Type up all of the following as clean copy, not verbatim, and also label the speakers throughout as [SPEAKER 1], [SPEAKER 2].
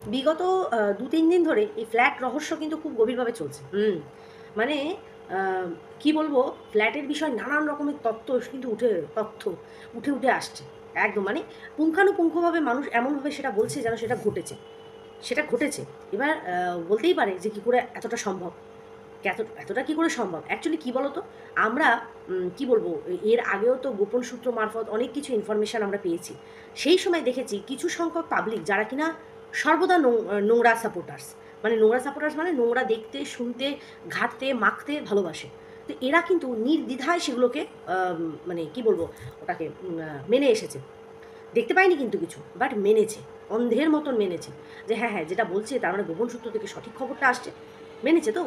[SPEAKER 1] বিগত ২-৩ দিন ধরে এই ফ্ল্যাট রহস্য কিন্তু খুব গভীরভাবে চলছে। মানে আ কি বলবো? ফ্ল্যাটের বিষয়ে নানান রকমের কিন্তু উঠে আসছে। একদম মানে পুঙ্খানুপুঙ্খভাবে মানুষ এমনভাবে সেটা বলছে যেন সেটা ঘটেছে। সেটা ঘটেছে। এবার বলতেই পারে যে কি করে এতটা সম্ভব? এতটা কি করে সম্ভব? অ্যাকচুয়ালি কি বলতো? আমরা কি বলবো? এর আগেও তো গোপন সূত্র মারফত অনেক কিছু ইনফরমেশন আমরা পেয়েছি। সেই সময় দেখেছি কিছু সংখ্যক পাবলিক যারা কিনা সর্বদা নোংরা সাপোর্টার্স। মানে নোংরা সাপোর্টার্স মানে নোংরা দেখতে, শুনতে, ঘাঁটতে, মাখতে ভালোবাসে। তো এরা কিন্তু নির্দ্বিধায় সেগুলোকে মানে কি বলবো? ওটাকে মেনে এসেছে। দেখতে পায়নি কিন্তু কিছু। বাট মেনেছে। অন্ধের মতন মেনেছে। যে হ্যাঁ, হ্যাঁ, যেটা বলছে তার মানে গোপন সূত্র থেকে সঠিক খবরটা আসছে। মেনেছে তো?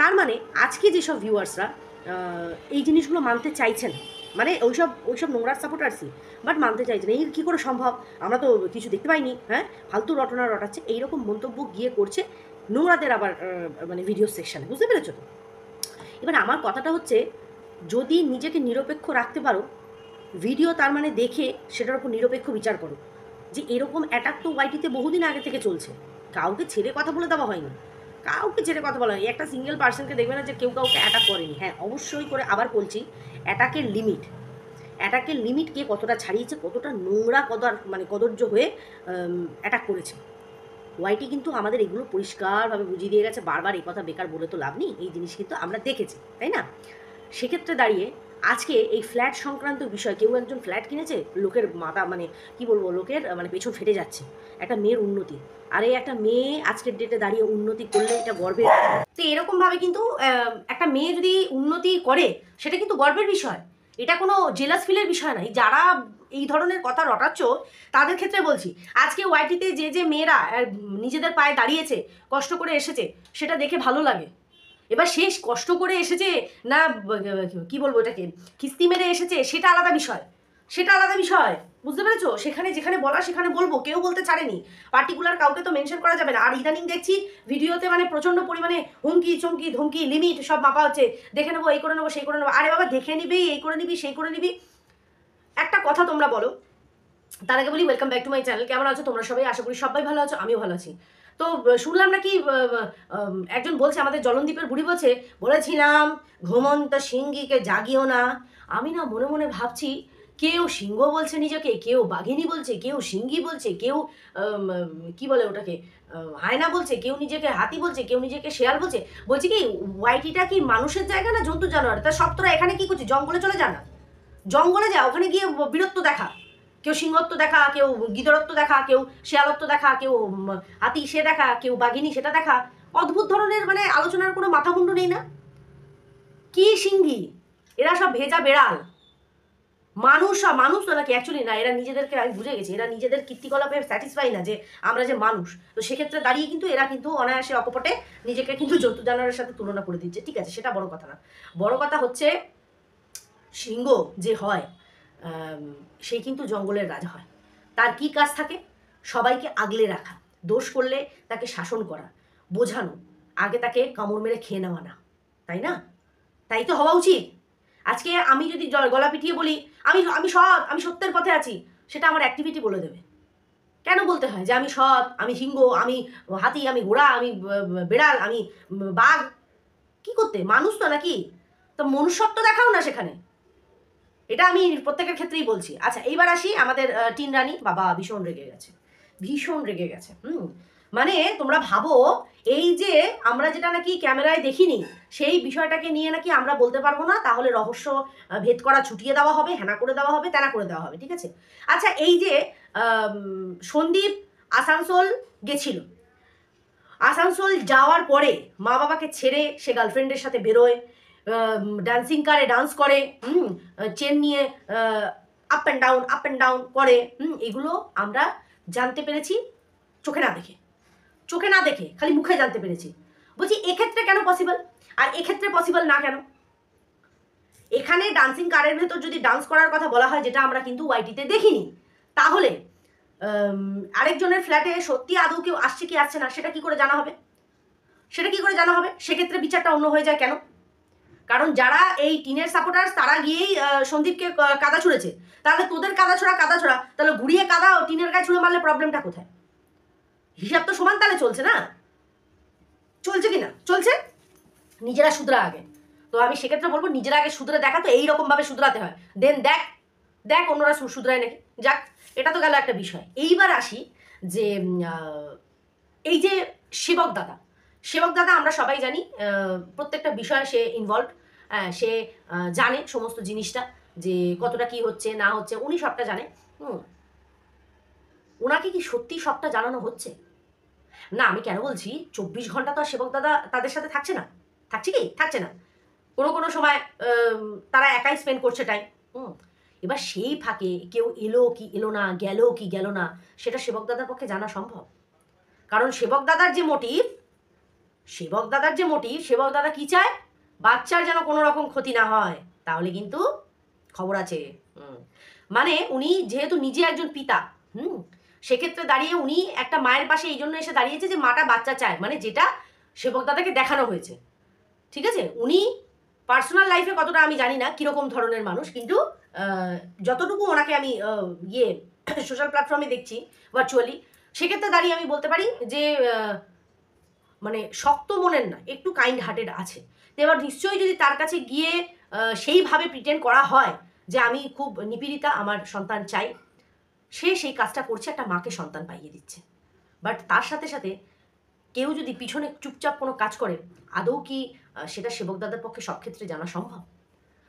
[SPEAKER 1] তার মানে আজকে যেসব ভিউয়ার্সরা আ এই জিনিসগুলো মানতে চাইছেন, মানে ওইসব নোংরার সাপোর্টার্সই। বাট মানতে চাইছে না। এই কি করে সম্ভব? আমরা তো কিছু দেখতে পাইনি, হ্যাঁ? ফালতু রটনা রটাচ্ছে। এইরকম মন্তব্য গিয়ে করছে নোংরাদের আবার মানে ভিডিও সেকশনে। বুঝতে পেরেছ তো? এবার আমার কথাটা হচ্ছে, যদি নিজেকে নিরপেক্ষ রাখতে পারো, ভিডিও তার মানে দেখে সেটার উপর নিরপেক্ষ বিচার করো। যে এরকম অ্যাটাক তো ওয়াইটিতে বহুদিন আগে থেকে চলছে। কাউকে ছেড়ে কথা বলে দেওয়া হয়নি। কাউকে ছেড়ে কথা বলা হয়নি। একটা সিঙ্গেল পারসনকে দেখবে না যে কেউ কাউকে অ্যাটাক করেনি। হ্যাঁ, অবশ্যই করে আবার বলছি, অ্যাটাকের লিমিট। অ্যাটাকের লিমিট কে কতটা ছাড়িয়েছে, কতটা নোংরা মানে কদর্য হয়ে অ্যাটাক করেছে। ওয়াইটি কিন্তু আমাদের এগুলো পরিষ্কারভাবে বুঝিয়ে দিয়ে গেছে। বারবার এই কথা বেকার বলে তো লাভ নেই। এই জিনিস কিন্তু আমরা দেখেছি, তাই না? সেক্ষেত্রে দাঁড়িয়ে আজকে এই ফ্ল্যাট সংক্রান্ত বিষয় কেউ একজন ফ্ল্যাট কিনেছে, লোকের মাথা মানে কি বলবো, লোকের মানে পেছন ফেটে যাচ্ছে। একটা মেয়ের উন্নতি। আর এই একটা মেয়ে আজকের ডেটে দাঁড়িয়ে উন্নতি করলে এটা গর্বের। তো এরকমভাবে কিন্তু একটা মেয়ে যদি উন্নতি করে সেটা কিন্তু গর্বের বিষয়। এটা কোনো জেলাস ফিলের বিষয় নয়। যারা এই ধরনের কথা রটাচ্ছ তাদের ক্ষেত্রে বলছি। আজকে ওয়াইটিতে যে মেয়েরা নিজেদের পায়ে দাঁড়িয়েছে, কষ্ট করে এসেছে, সেটা দেখে ভালো লাগে। এবার সে কষ্ট করে এসেছে না কি বলবো এটাকে, কিস্তি মেরে এসেছে, সেটা আলাদা বিষয়। সেটা আলাদা বিষয়। বুঝতে পেরেছো? সেখানে যেখানে বলা সেখানে বলবো, কেউ বলতে ছাড়েনি। পার্টিকুলার কাউকে তো মেনশন করা যাবে না। আর ইদানিং দেখছি ভিডিওতে মানে প্রচণ্ড পরিমাণে হুমকি চমকি ধমকি লিমিট সব মাপা হচ্ছে। দেখে নেবো, এই করে নেবো, সেই করে নেবো। আরে বাবা, দেখে নিবি, এই করে নিবি, সেই করে নিবি। একটা কথা তোমরা বলো, তার আগে বলি welcome back to my channel. কেমন আছো তোমরা সবাই? আশা করি সবাই ভালো আছো, আমিও ভালো আছি। তো শুনলাম নাকি একজন বলছে, আমাদের জলনদীপের বুড়ি বলেছিলাম ঘুমন্ত সিংহীকে জাগিও না। আমি না মনে মনে ভাবছি, কেউ সিংহ বলছে নিজেকে, কেউ বাঘিনী বলছে, কেউ সিংহী বলছে, কেউ কি বলে ওটাকে হায়না বলছে, কেউ নিজেকে হাতি বলছে, কেউ নিজেকে শেয়াল বলছে। বলছি কি, ওয়াইটিটা কি মানুষের জায়গা না জন্তু জানোয়ার? তা সব তোরা এখানে কি করছিস? জঙ্গলে চলে যা না। জঙ্গলে যা, ওখানে গিয়ে বীরত্ব দেখা। কেউ সিংহত্ব দেখা, কেউ গিদড়ত্ব দেখা, কেউ শেয়ালত্ব দেখা, কেউ হাতি সে দেখা, কেউ বাঘিনী সেটা দেখা। অদ্ভুত ধরনের মানে আলোচনার কোনো মাথা মুন্ডু নেই না? কি সিংহী? এরা সব ভেজা বেড়াল। মানুষ তো নাকি? অ্যাকচুয়ালি না, এরা নিজেদেরকে, আমি বুঝে গেছি, এরা নিজেদের কীর্তিকলাপে স্যাটিসফাই না যে আমরা যে মানুষ। তো সেক্ষেত্রে দাঁড়িয়ে কিন্তু এরা কিন্তু অনায়াসে অকপটে নিজেকে কিন্তু জন্তু জানোয়ারের সাথে তুলনা করে দিচ্ছে। ঠিক আছে, সেটা বড় কথা না। বড় কথা হচ্ছে, সিংহ যে হয় সে কিন্তু জঙ্গলের রাজা হয়। তার কি কাজ থাকে? সবাইকে আগলে রাখা, দোষ করলে তাকে শাসন করা, বোঝানো, আগে তাকে কামড় মেরে খেয়ে নেওয়া না, তাই না? তাই তো হওয়া উচিত। আজকে আমি যদি গলা পিটিয়ে বলি আমি আমি সৎ, আমি সত্যের পথে আছি, সেটা আমার অ্যাক্টিভিটি বলে দেবে। কেন বলতে হয় যে আমি সৎ, আমি সিংহ, আমি হাতি, আমি ঘোড়া, আমি বেড়াল, আমি বাঘ? কি করতে? মানুষ তো নাকি? তো মনুষ্যত্ব দেখাও না সেখানে। এটা আমি প্রত্যেকের ক্ষেত্রেই বলছি। আচ্ছা, এইবার আসি আমাদের টিন রানী। বাবা ভীষণ রেগে গেছে, ভীষণ রেগে গেছে। মানে তোমরা ভাবো, এই যে আমরা যেটা নাকি ক্যামেরায় দেখিনি, সেই বিষয়টাকে নিয়ে নাকি আমরা বলতে পারবো না, তাহলে রহস্য ভেদ করা ছুটিয়ে দেওয়া হবে, হেনা করে দেওয়া হবে, তেনা করে দেওয়া হবে। ঠিক আছে? আচ্ছা, এই যে সন্দীপ আসানসোল গেছিল, আসানসোল যাওয়ার পরে মা বাবাকে ছেড়ে সে গার্লফ্রেন্ডের সাথে বেরোয়, ডান্সিং কারে ডান্স করে, চেন নিয়ে আপ অ্যান্ড ডাউন করে। এগুলো আমরা জানতে পেরেছি চোখে না দেখে। চোখে না দেখে খালি মুখে জানতে পেরেছি। বলছি এক্ষেত্রে কেন পসিবল, আর এক্ষেত্রে পসিবল না কেন? এখানে ডান্সিং কারের ভেতর যদি ডান্স করার কথা বলা হয়, যেটা আমরা কিন্তু ওয়াইটিতে দেখিনি, তাহলে আরেকজনের ফ্ল্যাটে সত্যি আদৌ কেউ আসছে কি আসছে না, সেটা কি করে জানা হবে? সেটা কি করে জানা হবে? সেক্ষেত্রে বিচারটা অন্য হয়ে যায় কেন? কারণ যারা এই টিনের সাপোর্টার্স তারা গিয়েই সন্দীপকে কাদা ছুঁড়েছে। তাহলে তোদের কাদা ছোড়া, তাহলে ঘুরিয়ে কাদা টিনের গায়ে ছুঁড়ে মারলে প্রবলেমটা কোথায়? হিসাব তো সমান তালে চলছে না, চলছে কি না? চলছে। নিজেরা শুধরা আগে। তো আমি সেক্ষেত্রে বলবো নিজেরা আগে শুধরে দেখা, তো এইরকমভাবে শুধরাতে হয়, দেন দেখ দেখ অন্যরা শুধরায় নাকি। যাক, এটা তো গেল একটা বিষয়। এইবার আসি যে এই যে সেবক দাদা, সেবক দাদা আমরা সবাই জানি প্রত্যেকটা বিষয়ে সে ইনভলভ, সে জানে সমস্ত জিনিসটা, যে কতটা কি হচ্ছে না হচ্ছে উনি সবটা জানে। ওনাকে কি সত্যি সবটা জানানো হচ্ছে? না, আমি কেন বলছি 24 ঘন্টা তো আর সেবক দাদা তাদের সাথে থাকছে না, থাকছে কি? থাকছে না। কোনো কোনো সময় তারা একাই স্পেন্ড করছে টাইম। এবার সেই ফাঁকে কেউ এলো কি এলো না, গেল কি গেল না, সেটা সেবক দাদার পক্ষে জানা সম্ভব? কারণ সেবক দাদার যে মোটিভ, সেবক দাদা কি চায়? বাচ্চার যেন কোনো রকম ক্ষতি না হয়, তাহলে কিন্তু খবর আছে। মানে উনি যেহেতু নিজে একজন পিতা, সেক্ষেত্রে দাঁড়িয়ে উনি একটা মায়ের পাশে এই জন্য এসে দাঁড়িয়েছে যে মাটা বাচ্চা চায়, মানে যেটা সেবক দাদাকে দেখানো হয়েছে। ঠিক আছে, উনি পার্সোনাল লাইফে কতটা আমি জানি না কীরকম ধরনের মানুষ, কিন্তু যতটুকু ওনাকে আমি সোশ্যাল প্ল্যাটফর্মে দেখছি ভার্চুয়ালি, সেক্ষেত্রে দাঁড়িয়ে আমি বলতে পারি যে মানে শক্ত মনের না, একটু কাইন্ড হার্টেড আছে। তো এবার নিশ্চয়ই যদি তার কাছে গিয়ে সেইভাবে প্রিটেন্ড করা হয় যে আমি খুব নিপীড়িতা, আমার সন্তান চাই, সে সেই কাজটা করছে, একটা মাকে সন্তান পাইয়ে দিচ্ছে। বাট তার সাথে সাথে কেউ যদি পিছনে চুপচাপ কোনো কাজ করে, আদৌ কি সেটা সেবক দাদার পক্ষে সব ক্ষেত্রে জানা সম্ভব?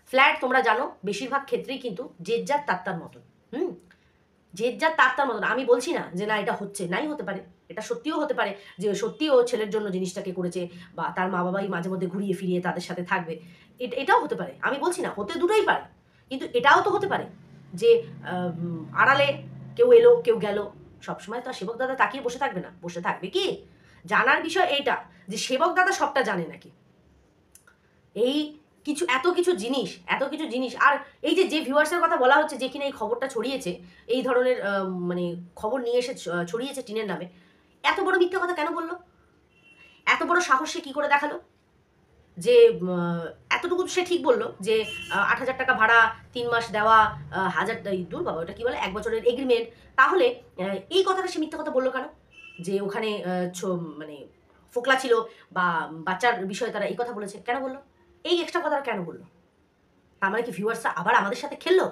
[SPEAKER 1] ফ্ল্যাট তোমরা জানো বেশিরভাগ ক্ষেত্রেই কিন্তু জেদ যার তার মতন। জেদ যার তার মতন। আমি বলছি না যে না এটা হচ্ছে, নাই হতে পারে, এটা সত্যিও হতে পারে যে সত্যিও ছেলের জন্য জিনিসটাকে করেছে, বা তার মা বাবাই মাঝে মধ্যে ঘুরিয়ে ফিরিয়ে তাদের সাথে থাকবে, এটাও হতে পারে। আমি বলছি না, হতে দুটোই পারে, কিন্তু এটাও তো হতে পারে যে আড়ালে কেউ এলো কেউ গেল, সবসময় তো সেবক দাদা তাকিয়ে বসে থাকবে না, বসে থাকবে কি? জানার বিষয় এইটা যে সেবক দাদা সবটা জানে নাকি, এই এত কিছু জিনিস। আর এই যে ভিউয়ার্সের কথা বলা হচ্ছে, যে কিনা এই খবরটা ছড়িয়েছে, এই ধরনের মানে খবর নিয়ে এসে ছড়িয়েছে টিনের নামে, এত বড় মিথ্যা কথা কেন বললো? এত বড় সাহস সে কী করে দেখালো যে এতটুকু সে ঠিক বললো যে ৮,০০০ টাকা ভাড়া, ৩ মাস দেওয়া, ১,০০০ দূর বাবা, ওটা কী বলে, ১ বছরের এগ্রিমেন্ট, তাহলে এই কথাটা সে মিথ্যা কথা বললো কেন? যে ওখানে মানে ফোকলা ছিল বা বাচ্চার বিষয়ে তারা এই কথা বলেছে, কেন বললো? এই এক্সট্রা কথাটা কেন বললো? তার মানে কি ভিউয়ার্সরা আবার আমাদের সাথে খেললো,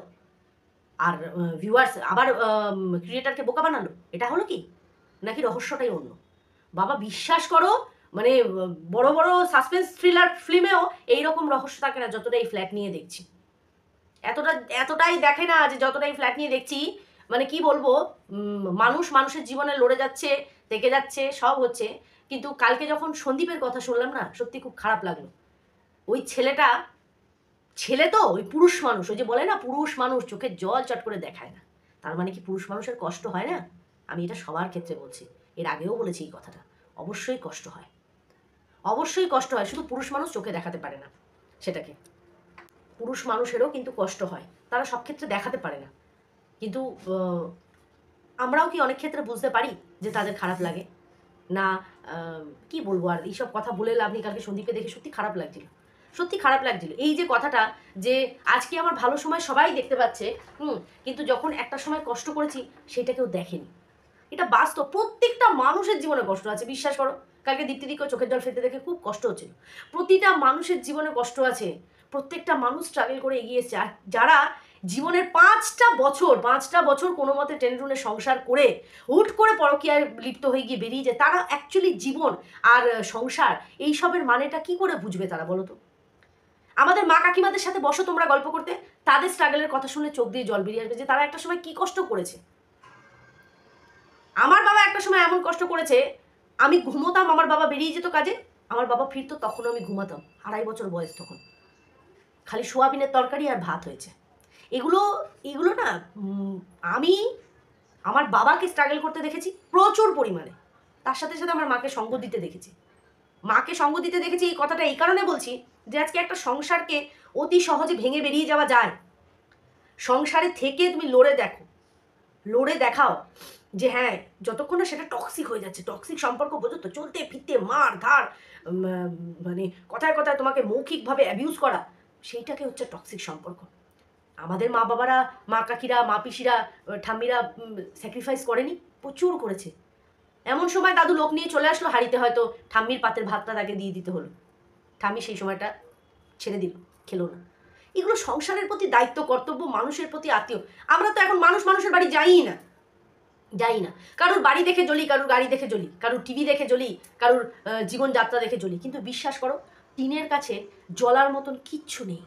[SPEAKER 1] আর ভিউয়ার্স আবার ক্রিয়েটারকে বোকা বানালো? এটা হলো কি? নাকি রহস্যটাই অন্য? বাবা বিশ্বাস করো, মানে বড় বড় সাসপেন্স থ্রিলার ফিল্মেও এইরকম রহস্য থাকে না যতটা এই ফ্ল্যাট নিয়ে দেখছি। এতটাই দেখে না যে যতটা এই ফ্ল্যাট নিয়ে দেখছি। মানে কি বলবো, মানুষের জীবনে লড়ে যাচ্ছে, থেকে যাচ্ছে, সব হচ্ছে, কিন্তু কালকে যখন সন্দীপের কথা শুনলাম না, সত্যি খুব খারাপ লাগলো। ওই ছেলেটা, ছেলে তো ওই পুরুষ মানুষ, ওই যে বলে না পুরুষ মানুষ চোখের জল চট করে দেখায় না, তার মানে কি পুরুষ মানুষের কষ্ট হয় না? আমি এটা সবার ক্ষেত্রে বলছি, এর আগেও বলেছি এই কথাটা, অবশ্যই কষ্ট হয়, অবশ্যই কষ্ট হয়, শুধু পুরুষ মানুষ চোখে দেখাতে পারে না সেটাকে, পুরুষ মানুষেরও কিন্তু কষ্ট হয়, তারা সব ক্ষেত্রে দেখাতে পারে না, কিন্তু আমরাও কি অনেক ক্ষেত্রে বুঝতে পারি যে তাদের খারাপ লাগে না? কি বলবো আর, এইসব কথা বলে লাভ নেই। কালকে সন্দীপকে দেখে সত্যি খারাপ লাগছিল, সত্যি খারাপ লাগছিল। এই যে কথাটা যে আজকে আমার ভালো সময় সবাই দেখতে পাচ্ছে, কিন্তু যখন একটা সময় কষ্ট করেছি সেটা কেউ দেখেনি, এটা বাস্তব। প্রত্যেকটা মানুষের জীবনে কষ্ট আছে, বিশ্বাস করো। কালকে দীপ্তিদিকেও চোখের জল ফেলতে দেখে খুব কষ্ট হচ্ছিল। প্রতিটা মানুষের জীবনে কষ্ট আছে, প্রত্যেকটা মানুষ স্ট্রাগল করে এগিয়ে এসছে। আর যারা জীবনের 5টা বছর কোনো মতে টেনটুনে সংসার করে হুট করে পরকীয়ায় লিপ্ত হয়ে গিয়ে বেরিয়ে যায়, তারা অ্যাকচুয়ালি জীবন আর সংসার এইসবের মানেটা কি করে বুঝবে তারা, বলো তো? আমাদের মা কাকিমাদের সাথে বসো তোমরা গল্প করতে, তাদের স্ট্রাগলের কথা শুনলে চোখ দিয়ে জল বেরিয়ে আসবে যে তারা একটা সময় কি কষ্ট করেছে। আমার বাবা একটা সময় এমন কষ্ট করেছে, আমি ঘুমোতাম, আমার বাবা বেরিয়ে যেত কাজে, আমার বাবা ফিরতো, তখনও আমি ঘুমাতাম, 2.5 বছর বয়স তখন, খালি সোয়াবিনের তরকারি আর ভাত হয়েছে। এগুলো এগুলো না, আমি আমার বাবাকে স্ট্রাগল করতে দেখেছি প্রচুর পরিমাণে, তার সাথে সাথে আমার মাকে সঙ্গ দিতে দেখেছি। এই কথাটা এই কারণে বলছি যে আজকে একটা সংসারকে অতি সহজে ভেঙে বেরিয়ে যাওয়া যায়, সংসারে থেকে তুমি লড়ে দেখাও যে হ্যাঁ, যতক্ষণ না সেটা টক্সিক হয়ে যাচ্ছে, টক্সিক সম্পর্ক, বোঝো তো, চলতে ফিরতে মার ধার, মানে কথায় কথায় তোমাকে মৌখিকভাবে অ্যাবিউজ করা, সেইটাকে হচ্ছে টক্সিক সম্পর্ক। আমাদের মা বাবারা, মা কাকিরা, মা পিসিরা, ঠাম্মিরা স্যাক্রিফাইস করেনি? প্রচুর করেছে, এমন সময় দাদু লোক নিয়ে চলে আসলো, হাড়িতে হয়তো ঠাম্মির পাতের ভাতটা তাকে দিয়ে দিতে হলো, ঠাম্মি সেই সময়টা ছেড়ে দিল, খেলো না। এগুলো সংসারের প্রতি দায়িত্ব, কর্তব্য, মানুষের প্রতি আত্মীয়। আমরা তো এখন মানুষের বাড়ি যাই না, কারুর বাড়ি দেখে জ্বলি, কারুর গাড়ি দেখে জ্বলি, কারুর টিভি দেখে জ্বলি, কারুর জীবনযাত্রা দেখে জ্বলি, কিন্তু বিশ্বাস করো টিনের কাছে জ্বলার মতন কিচ্ছু নেই।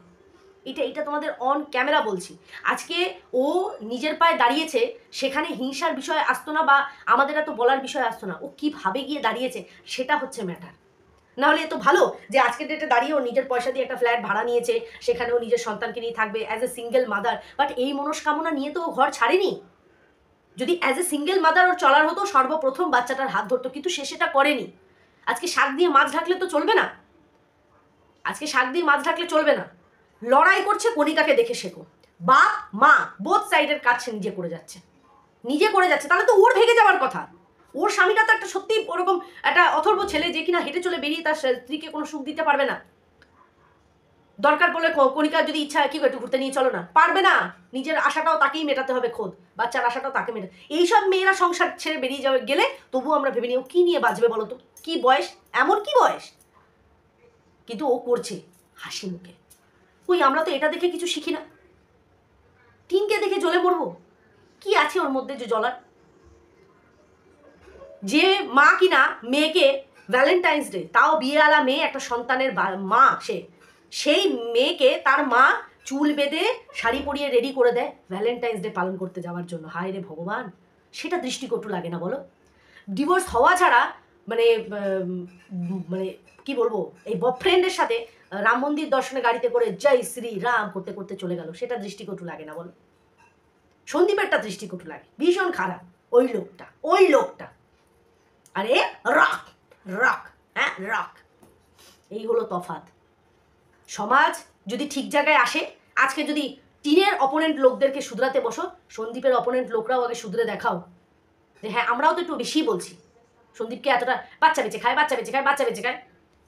[SPEAKER 1] এটা তোমাদের অন ক্যামেরা বলছি। আজকে ও নিজের পায়ে দাঁড়িয়েছে, সেখানে হিংসার বিষয় আসতো না বা আমাদের এত বলার বিষয় আসতো না, ও কীভাবে গিয়ে দাঁড়িয়েছে সেটা হচ্ছে ম্যাটার। নাহলে এত ভালো যে আজকের ডেটে দাঁড়িয়ে ও নিজের পয়সা দিয়ে একটা ফ্ল্যাট ভাড়া নিয়েছে, সেখানেও নিজের সন্তানকে নিয়ে থাকবে as a single mother, but এই মনস্কামনা নিয়ে তো ও ঘর ছাড়েনি। যদি অ্যাজ এ সিঙ্গেল মাদার ওর চলার হতো, সর্বপ্রথম বাচ্চাটার হাত ধরতো, কিন্তু সে সেটা করেনি। আজকে শাক দিয়ে মাছ ঢাকলে তো চলবে না, লড়াই করছে কণিকাকে দেখে শেখো। বাপ মা বোথ সাইডের কাজ সে নিজে করে যাচ্ছে, তাহলে তো ওর ভেঙে যাওয়ার কথা। ওর স্বামীটা তো একটা সত্যি ওরকম একটা অথর্ব ছেলে যে কিনা হেঁটে চলে বেরিয়ে তার স্ত্রীকে কোনো সুখ দিতে পারবে না। দরকার পড়লে কণিকার যদি ইচ্ছা কি একটু ঘুরতে নিয়ে চলো না, পারবে না। নিজের আশাটাও তাকেই মেটাতে হবে, খোদ বাচ্চার আশাটাও তাকে মেটাতে। এইসব মেয়েরা সংসার ছেড়ে বেরিয়ে যাবে গেলে তবুও আমরা ভেবে নিই ও কী নিয়ে বাঁচবে বলো তো, কি বয়স, এমন কি বয়স, কিন্তু ও করছে হাসি মুখে। ওই আমরা তো এটা দেখে কিছু শিখি না, টিনকে দেখে জ্বলে মরবো, কি আছে ওর মধ্যে যে জ্বলার? যে মা কিনা মেয়েকে ভ্যালেন্টাইন্স ডে, তাও বিয়েওয়ালা মেয়ে, একটা সন্তানের মা, সেই মেয়েকে তার মা চুল বেঁধে শাড়ি পরিয়ে রেডি করে দেয় ভ্যালেন্টাইন্স ডে পালন করতে যাওয়ার জন্য। হায় রে ভগবান, সেটা দৃষ্টিকটু লাগে না বলো? ডিভোর্স হওয়া ছাড়া মানে মানে কি বলবো, এই বয়ফ্রেন্ডের সাথে রাম মন্দির দর্শনে গাড়িতে করে জয় শ্রী রাম করতে করতে চলে গেল, সেটা দৃষ্টিকটু লাগে না বলো? সন্দীপেরটা দৃষ্টিকটু লাগে, ভীষণ খারাপ ওই লোকটা। আরে রক রক, হ্যাঁ রক। এই হলো তফাৎ। সমাজ যদি ঠিক জায়গায় আসে, আজকে যদি টিনের অপোনেন্ট লোকদেরকে শুধরাতে বসো, সন্দীপের অপোনেন্ট লোকরাও আগে শুধরে দেখাও যে হ্যাঁ আমরাও তো একটু বেশি বলছি। সন্দীপকে এতটা বাচ্চা বেঁচে খায়,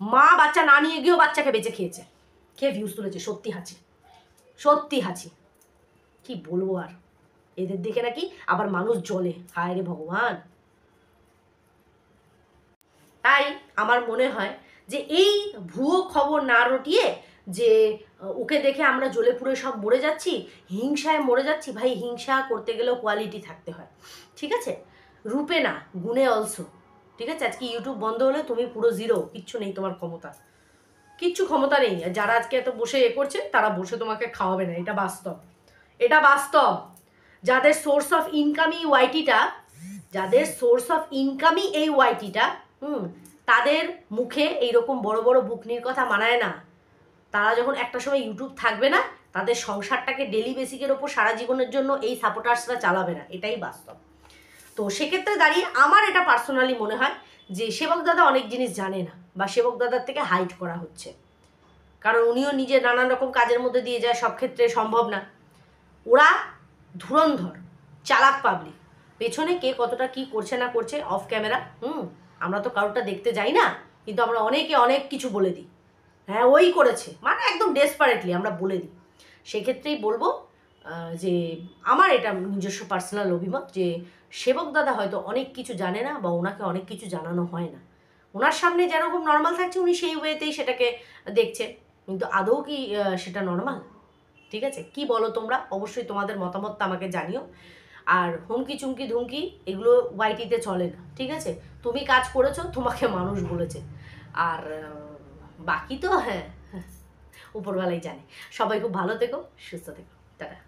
[SPEAKER 1] মা বাচ্চা না নিয়ে গিয়েও বাচ্চাকে বেঁচে খেয়েছে, খেয়ে ভিউজ তুলেছে। সত্যি হাঁচি, কি বলবো আর। এদের দেখে নাকি আবার মানুষ জ্বলে, হায় রে ভগবান। তাই আমার মনে হয় যে এই ভুয়ো খবর না রটিয়ে যে ওকে দেখে আমরা জ্বলে পুড়ে সব মরে যাচ্ছি, হিংসায় মরে যাচ্ছি, ভাই হিংসা করতে গেলেও কোয়ালিটি থাকতে হয়, ঠিক আছে? রূপে না, গুণে অলসো, ঠিক আছে? আজকে ইউটিউব বন্ধ হলে তুমি পুরো জিরো, কিচ্ছু নেই তোমার কিচ্ছু ক্ষমতা নেই। আর যারা আজকে এত বসে করছে তারা বসে তোমাকে খাওয়াবে না, এটা বাস্তব। যাদের সোর্স অফ ইনকামই এই ওয়াইটিটা, তাদের মুখে এইরকম বড় বড় বুকনির কথা মানায় না। তারা যখন একটা সময় ইউটিউব থাকবে না, তাদের সংসারটাকে ডেলি বেসিকের ওপর সারা জীবনের জন্য এই সাপোর্টার্সরা চালাবে না, এটাই বাস্তব। তো সেক্ষেত্রে দাঁড়িয়ে আমার এটা পার্সোনালি মনে হয় যে সেবক দাদা অনেক জিনিস জানে না, বা সেবক দাদার থেকে হাইড করা হচ্ছে, কারণ উনিও নিজে নানান রকম কাজের মধ্যে দিয়ে যায়, সব ক্ষেত্রে সম্ভব না। ওরা ধুরন্ধর চালাক পাবলিক, পেছনে কে কতটা কি করছে না করছে অফ ক্যামেরা আমরা তো কারোটা দেখতে যাই না, কিন্তু আমরা অনেকে অনেক কিছু বলে দিই, হ্যাঁ ওই করেছে, মানে একদম ডেসপারেটলি আমরা বলে দিই। সেক্ষেত্রেই বলবো যে আমার এটা নিজস্ব পার্সোনাল অভিমত যে সেবক দাদা হয়তো অনেক কিছু জানে না, বা ওনাকে অনেক কিছু জানানো হয় না। ওনার সামনে যেরকম নর্মাল থাকছে উনি সেই ওয়েতেই সেটাকে দেখছে, কিন্তু আদৌ কি সেটা নর্মাল? ঠিক আছে, কি বলো তোমরা? অবশ্যই তোমাদের মতামতটা আমাকে জানিও। আর হুমকি চুমকি ধুমকি এগুলো ওয়াইটিতে চলে না, ঠিক আছে? তুমি কাজ করেছো, তোমাকে মানুষ বলেছে, আর বাকি তো হ্যাঁ উপরওয়ালাই জানে। সবাই খুব ভালো থেকো, সুস্থ থেকো, টাটা।